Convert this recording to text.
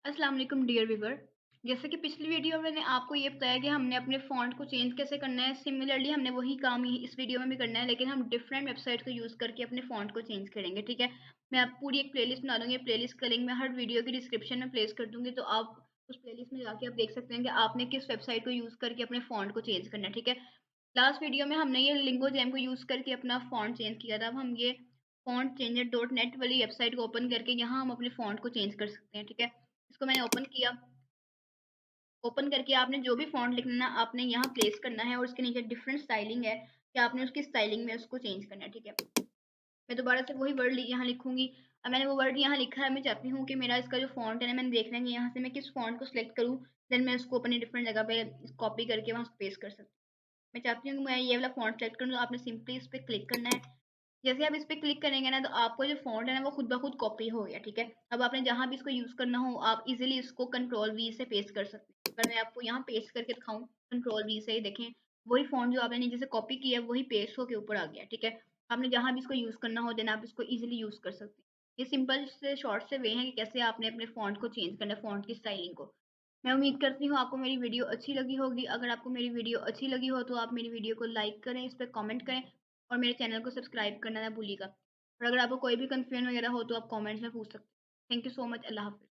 अस्सलाम वालेकुम dear viewer. जैसे कि पिछली वीडियो में मैंने आपको ये बताया कि हमने अपने फ़ॉन्ट को चेंज कैसे करना है। सिमिलरली हमने वही काम ही इस वीडियो में भी करना है, लेकिन हम डिफरेंट वेबसाइट को यूज़ करके अपने फ़ॉन्ट को चेंज करेंगे, ठीक है? मैं आप पूरी एक प्लेलिस्ट बना दूँगी। प्लेलिस्ट का लिंक मैं हर वीडियो की डिस्क्रिप्शन में प्लेस कर दूँगी, तो आप उस प्लेलिस्ट में जाके आप देख सकते हैं कि आपने किस वेबसाइट को यूज़ करके अपने फ़ॉन्ट को चेंज करना है, ठीक है? लास्ट वीडियो में हमने ये लिंगो जैम को यूज़ करके अपना फ़ॉन्ट चेंज किया था। अब हम ये फ़ॉन्ट चेंजर डॉट नेट वाली वेबसाइट को ओपन करके यहाँ हम अपने फ़ॉन्ट को चेंज कर सकते हैं, ठीक है? इसको मैंने ओपन किया। ओपन करके आपने जो भी फ़ॉन्ट लिखना है आपने यहाँ प्लेस करना है और उसके नीचे डिफरेंट स्टाइलिंग है कि आपने उसकी स्टाइलिंग में उसको चेंज करना है, ठीक है? मैं दोबारा से वही वर्ड यहाँ लिखूँगी। अब मैंने वो वर्ड यहाँ लिखा है, मैं चाहती हूँ कि मेरा इसका जो फ़ॉन्ट है ना, मैंने देखना है कि यहाँ से मैं किस फ़ॉन्ट को सिलेक्ट करूँ, देन मैं उसको अपनी डिफरेंट जगह पे कॉपी करके वहाँ पेस्ट कर सकती हूँ। मैं चाहती हूँ कि मैं ये वाला फ़ॉन्ट सेलेक्ट करूँ, तो आपने सिंपली इस पे क्लिक करना है। जैसे आप इस पे क्लिक करेंगे ना, तो आपका जो फ़ॉन्ट है ना, वो खुद ब खुद कॉपी हो गया, ठीक है? अब आपने जहाँ भी इसको यूज़ करना हो, आप इज़िली इसको कंट्रोल वी से पेस्ट कर सकते हैं। अगर मैं आपको यहाँ पेस्ट करके दिखाऊँ, कंट्रोल वी से ही देखें, वही फ़ॉन्ट जो आपने नीचे से कॉपी किया है, वही पेस्ट होके ऊपर आ गया, ठीक है? आपने जहाँ भी इसको यूज़ करना हो, देन आप इसको इज़िली यूज़ कर सकते हैं। ये सिंपल से शॉर्ट से वे हैं कि कैसे आपने अपने फ़ॉन्ट को चेंज करना है, फ़ॉन्ट की स्टाइलिंग को। मैं उम्मीद करती हूँ आपको मेरी वीडियो अच्छी लगी होगी। अगर आपको मेरी वीडियो अच्छी लगी हो, तो आप मेरी वीडियो को लाइक करें, इस पे कमेंट करें और मेरे चैनल को सब्सक्राइब करना ना भूलिएगा। और अगर आपको कोई भी कन्फ्यूजन वगैरह हो, तो आप कमेंट्स में पूछ सकते हैं। Thank you so much. अल्लाह हाफ़िज़।